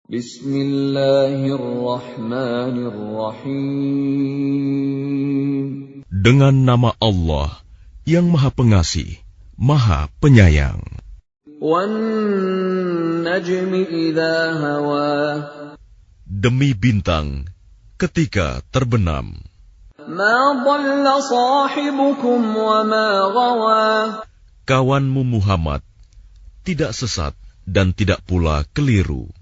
Bismillahirrahmanirrahim. Dengan nama Allah yang Maha Pengasih, Maha Penyayang. Wan-najmi idza hawa. Demi bintang ketika terbenam. Ma dhalla sahibukum wa ma ghawa. Kawanmu Muhammad tidak sesat dan tidak pula keliru.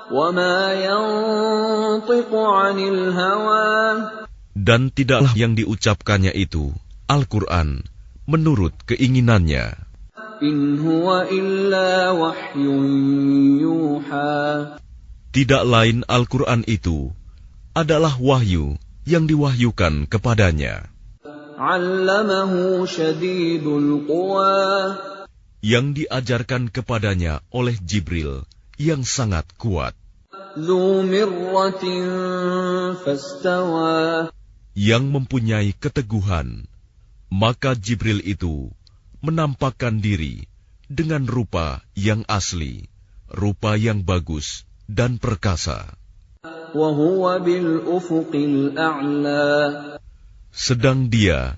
Wa ma yantiqu 'anil hawa. Dan tidaklah yang diucapkannya itu, Al-Quran, menurut keinginannya. In huwa illa wahyun yuha. Tidak lain Al-Quran itu adalah wahyu yang diwahyukan kepadanya. 'Allamahu syadidul quwa. Yang diajarkan kepadanya oleh Jibril yang sangat kuat. Dzu mirratin fastawa. Yang mempunyai keteguhan, maka Jibril itu menampakkan diri dengan rupa yang asli, rupa yang bagus dan perkasa. Wa huwa bil ufuqil a'la. Sedang dia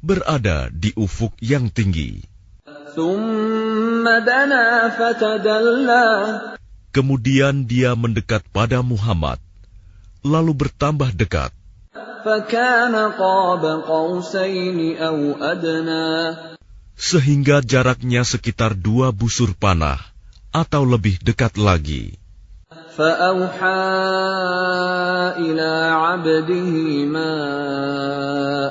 berada di ufuk yang tinggi. Thumma dana fatadalla. Kemudian dia mendekat pada Muhammad, lalu bertambah dekat. Fakana qaba qausaini aw adna. Sehingga jaraknya sekitar 2 busur panah atau lebih dekat lagi. Fa'auha ila 'abdihi ma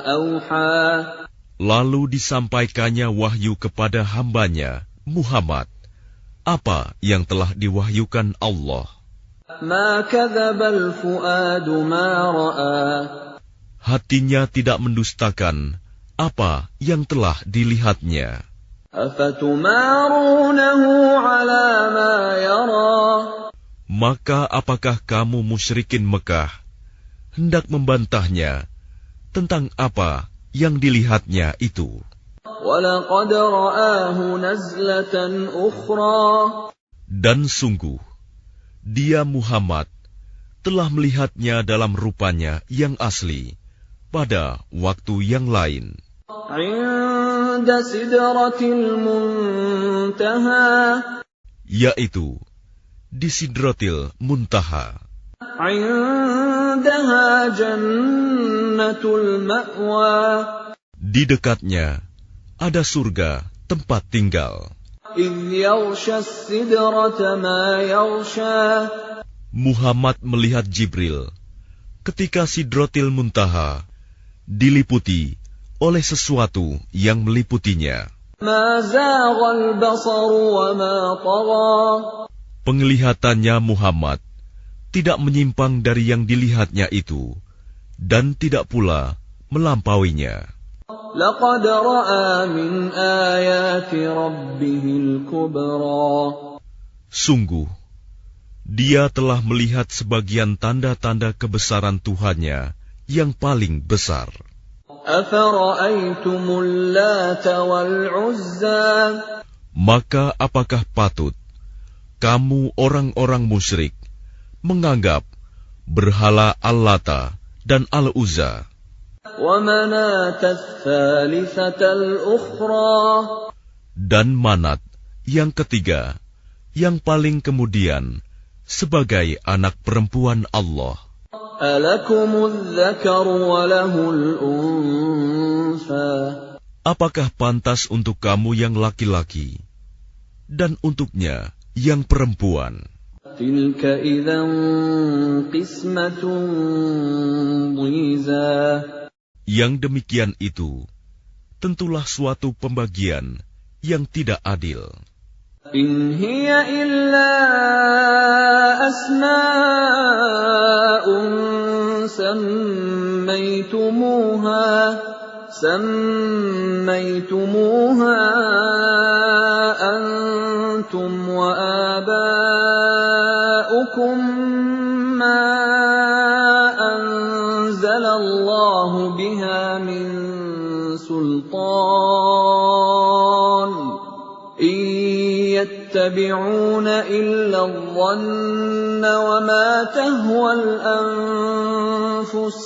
auha. Lalu disampaikannya wahyu kepada hambanya, Muhammad, apa yang telah diwahyukan Allah. Ma kadzabal fuadu ma ra'a. Hatinya tidak mendustakan apa yang telah dilihatnya. Afatumarunahu 'ala ma yara. Maka apakah kamu musyrikin Mekah hendak membantahnya tentang apa yang dilihatnya itu? Walaqad ra'ahu nazlatan ukhra. Dan sungguh, dia Muhammad telah melihatnya dalam rupanya yang asli pada waktu yang lain. 'Inda sidratil muntaha. Yaitu di Sidratil Muntaha. 'Indaha jannatul ma'wa. Di dekatnya ada surga tempat tinggal. Idh yaghsha as-sidrata ma yaghsha. Muhammad melihat Jibril ketika Sidratil Muntaha diliputi oleh sesuatu yang meliputinya. Ma zaghal basaru wa ma tagha. Penglihatannya Muhammad tidak menyimpang dari yang dilihatnya itu dan tidak pula melampauinya. Laqad ra'a min ayati rabbihil kubra. Sungguh, dia telah melihat sebagian tanda-tanda kebesaran Tuhannya yang paling besar. Afara'aytumul Lata wal Uzza. Maka apakah patut kamu orang-orang musyrik menganggap berhala Al-Lata dan Al-Uzza Wa Manata ats-tsalitsatal ukhra. dan Manat yang ketiga yang paling kemudian sebagai anak perempuan Allah? Alakumudz dzakaru wa lahul untha. Apakah pantas untuk kamu yang laki-laki dan untuknya yang perempuan? Tilka idzan qismatun dhiza. Yang demikian itu tentulah suatu pembagian yang tidak adil. In hiya illa asma'un sammaytumuha antum wa aba'ukum ma anzalallahu biha min sultan. إن يتبعون إلا الظن وما تهوى الأنفس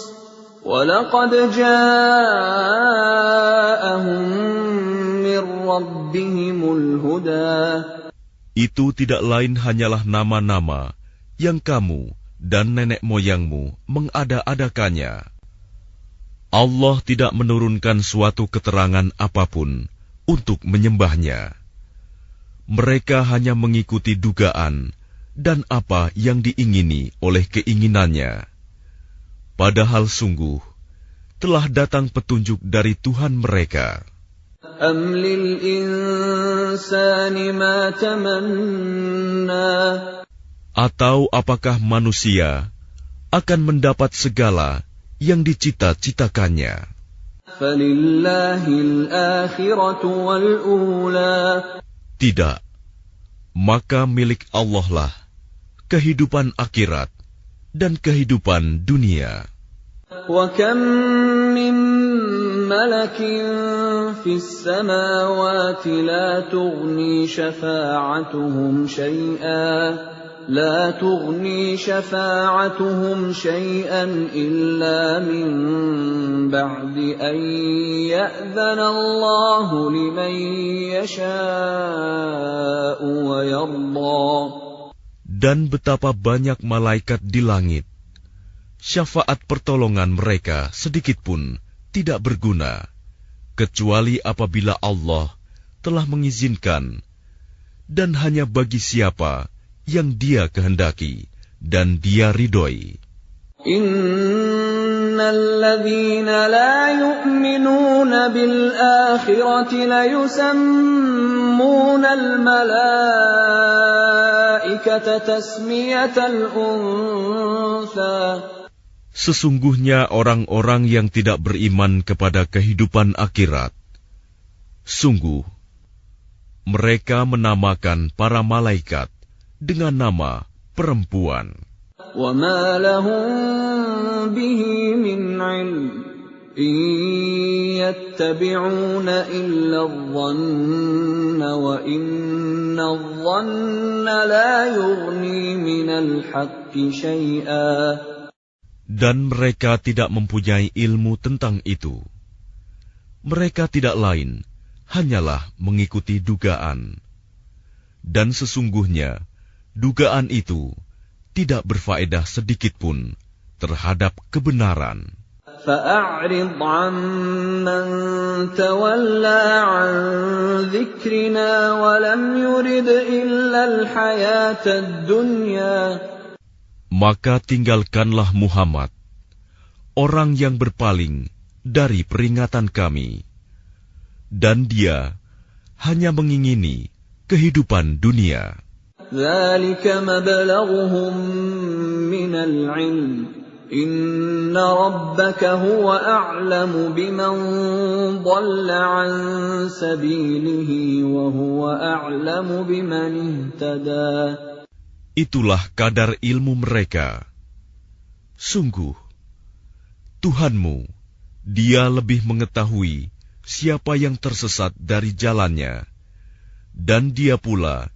وَلَقَدْ جَاءَهُم مِّن رَّبِّهِمُ الْهُدَىٰ. Itu tidak lain hanyalah nama-nama yang kamu dan nenek moyangmu mengada-adakannya. Allah tidak menurunkan suatu keterangan apapun untuk menyembahnya. Mereka hanya mengikuti dugaan dan apa yang diingini oleh keinginannya. Padahal sungguh telah datang petunjuk dari Tuhan mereka. أَمْ لِلْإِنسَانِ مَا تَمَنَّى. Atau apakah manusia akan mendapat segala yang dicita-citakannya? فَلِلَّهِ الْآخِرَةُ وَالْأُولَى. Tidak, maka milik Allah lah kehidupan akhirat dan kehidupan dunia. وَكَمْ مِنْ مَلَكٍ فِي السَّمَاوَاتِ لَا تُغْنِي شَفَاعَتُهُمْ شَيْئًا إِلَّا مِنْ بَعْدِ أَنْ يَأْذَنَ اللَّهُ لِمَنْ يَشَاءُ وَيَرْضَى. Dan betapa banyak malaikat di langit, syafaat pertolongan mereka sedikitpun tidak berguna, kecuali apabila Allah telah mengizinkan, dan hanya bagi siapa yang Dia kehendaki dan Dia ridhoi. Innalladzina la yu'minuna bil akhirati la yusammuna al malaikata tasmiyatal untha. Sesungguhnya orang-orang yang tidak beriman kepada kehidupan akhirat, sungguh mereka menamakan para malaikat dengan nama perempuan. وَمَا لَهُم بِهِ مِنْ عِلْمٍ إِنْ يَتَّبِعُونَ إِلَّا الظَّنَّ وَإِنَّ الظَّنَّ لَا يُغْنِي مِنَ الْحَقِّ شَيْئًا. Dan mereka tidak mempunyai ilmu tentang itu. Mereka tidak lain hanyalah mengikuti dugaan. Dan sesungguhnya dugaan itu tidak berfaedah sedikitpun terhadap kebenaran. فَأَعْرِضْ عَمَّنْ تَوَلَّى عَنْ ذِكْرِنَا وَلَمْ يُرِدْ إِلَّا الْحَيَاةَ الدُّنْيَا. Maka tinggalkanlah Muhammad, orang yang berpaling dari peringatan kami, dan dia hanya mengingini kehidupan dunia. ذَلِكَ مَبْلَغُهُم مِّنَ الْعِلْمِ إِنَّ رَبَّكَ هُوَ أَعْلَمُ بِمَنْ ضَلَّ عَنْ سَبِيلِهِ وَهُوَ أَعْلَمُ بِمَنِ اهْتَدَى. Itulah kadar ilmu mereka. Sungguh, Tuhanmu, Dia lebih mengetahui siapa yang tersesat dari jalannya, dan Dia pula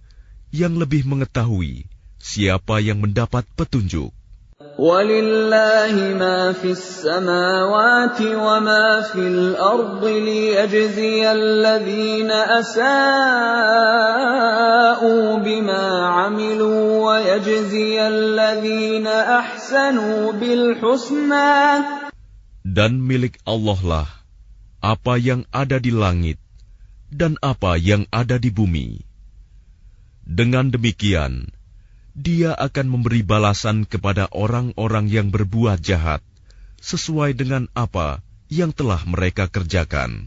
yang lebih mengetahui siapa yang mendapat petunjuk. وَلِلَّهِ مَا فِي السَّمَاوَاتِ وَمَا فِي الْأَرْضِ لِيَجْزِيَ الَّذِينَ أَسَاءُوا بِمَا عَمِلُوا وَيَجْزِيَ الَّذِينَ أَحْسَنُوا بِالْحُسْنَى. Dan milik Allah lah apa yang ada di langit dan apa yang ada di bumi. Dengan demikian, Dia akan memberi balasan kepada orang-orang yang berbuat jahat sesuai dengan apa yang telah mereka kerjakan.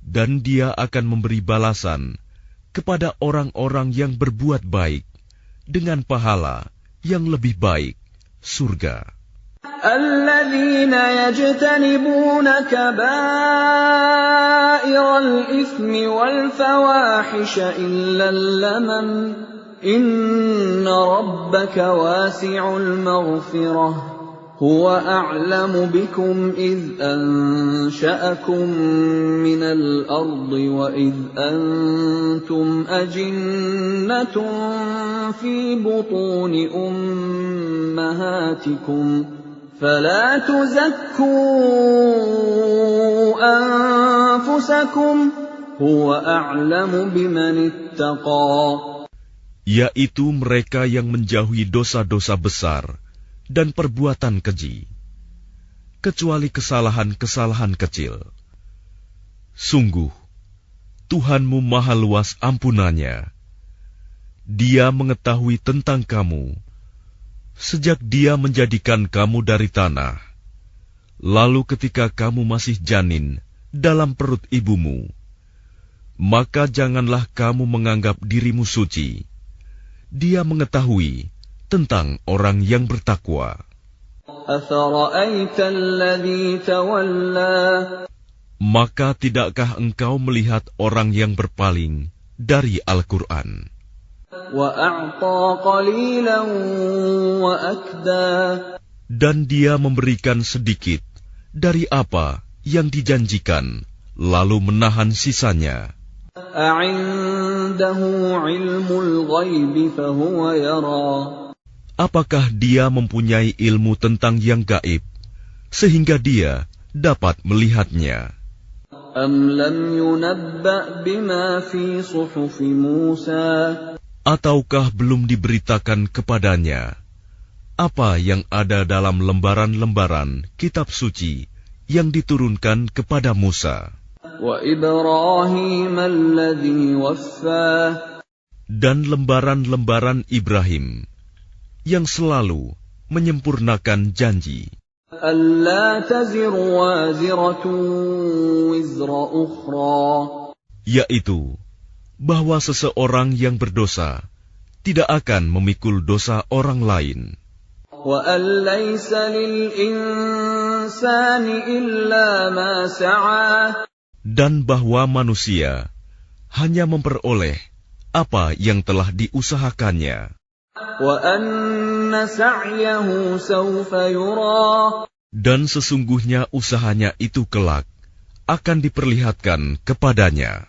Dan Dia akan memberi balasan kepada orang-orang yang berbuat baik dengan pahala yang lebih baik, surga. الَّذِينَ يَجْتَنِبُونَ كَبَائِرَ الْإِثْمِ وَالْفَوَاحِشَ إِلَّا اللَّمَمَ إِنَّ رَبَّكَ وَاسِعُ الْمَغْفِرَةِ هو أعلم بكم إذ أنشأكم من الأرض وإذ أنتم أجنة في بطون أمهاتكم فلا تزكوا أنفسكم هو أعلم بمن اتقى. Yaitu mereka yang menjauhi dosa-dosa besar dan perbuatan keji, kecuali kesalahan-kesalahan kecil. Sungguh, Tuhanmu maha luas ampunannya. Dia mengetahui tentang kamu, sejak Dia menjadikan kamu dari tanah, lalu ketika kamu masih janin dalam perut ibumu, maka janganlah kamu menganggap dirimu suci. Dia mengetahui tentang orang yang bertakwa. Maka tidakkah engkau melihat orang yang berpaling dari Al-Quran? Dan dia memberikan sedikit dari apa yang dijanjikan, lalu menahan sisanya. Apakah dia mempunyai ilmu tentang yang gaib, sehingga dia dapat melihatnya? Ataukah belum diberitakan kepadanya apa yang ada dalam lembaran-lembaran kitab suci yang diturunkan kepada Musa? Dan lembaran-lembaran Ibrahim yang selalu menyempurnakan janji, yaitu bahwa seseorang yang berdosa tidak akan memikul dosa orang lain, dan bahwa manusia hanya memperoleh apa yang telah diusahakannya. Dan sesungguhnya usahanya itu kelak akan diperlihatkan kepadanya.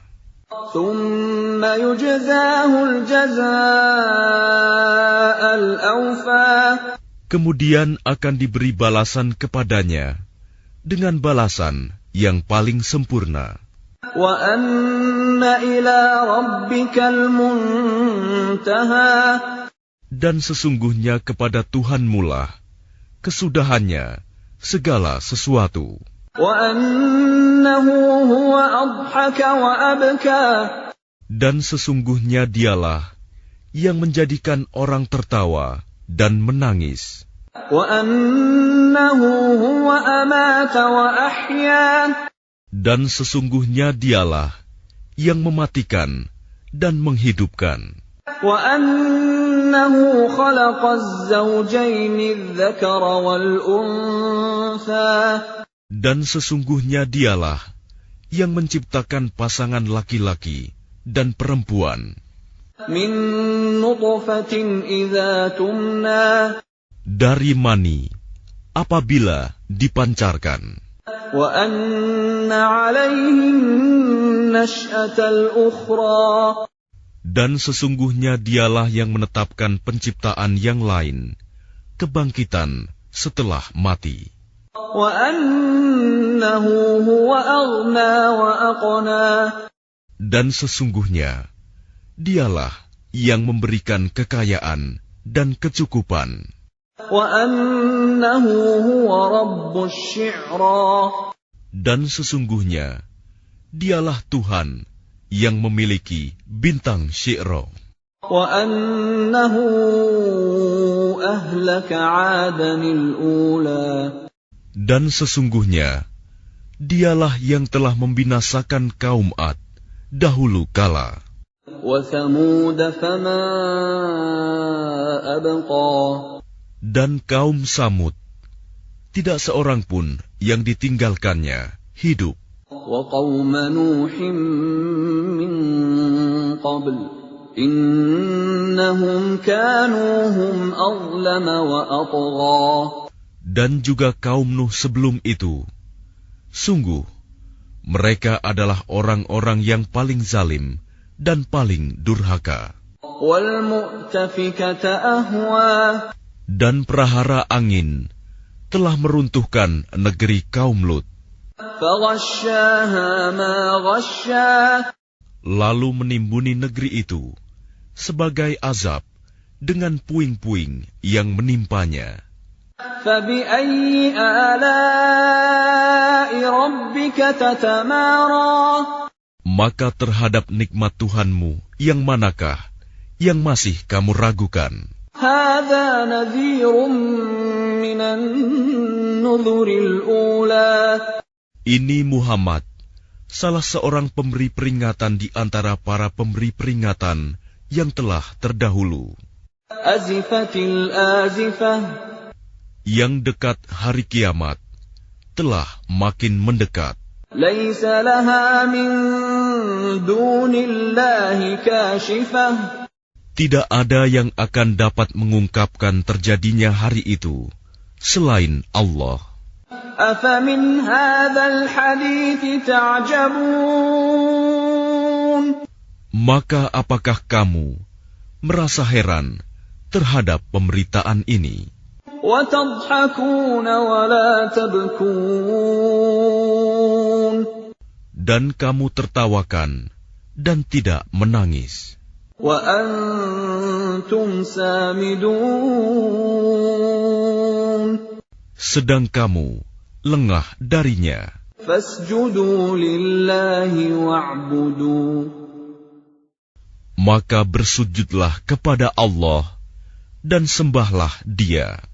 Kemudian akan diberi balasan kepadanya dengan balasan yang paling sempurna. Dan sesungguhnya kepada Tuhanmu lah kesudahannya segala sesuatu. Dan sesungguhnya dialah yang menjadikan orang tertawa dan menangis. Dan sesungguhnya dialah yang mematikan dan menghidupkan. Dan sesungguhnya dialah yang menciptakan pasangan laki-laki dan perempuan dari mani apabila dipancarkan. Dan sesungguhnya dialah yang menetapkan penciptaan yang lain, kebangkitan setelah mati. Dan sesungguhnya dialah yang memberikan kekayaan dan kecukupan. Dan sesungguhnya dialah Tuhan yang memiliki bintang Syi'ra. Dan sesungguhnya dialah yang telah membinasakan kaum Ad dahulu kala. Dan kaum Samud, tidak seorang pun yang ditinggalkannya hidup. Dan juga kaum Nuh sebelum itu. Sungguh, mereka adalah orang-orang yang paling zalim dan paling durhaka. Dan prahara angin telah meruntuhkan negeri kaum Lut. Lalu menimbuni negeri itu sebagai azab dengan puing-puing yang menimpanya. Maka terhadap nikmat Tuhanmu yang manakah yang masih kamu ragukan? Ini Muhammad, salah seorang pemberi peringatan di antara para pemberi peringatan yang telah terdahulu. Yang dekat hari kiamat telah makin mendekat. Tidak ada yang akan dapat mengungkapkan terjadinya hari itu selain Allah. Maka apakah kamu merasa heran terhadap pemberitaan ini? Dan kamu tertawakan dan tidak menangis. Sedang kamu lengah darinya. Maka bersujudlah kepada Allah dan sembahlah Dia.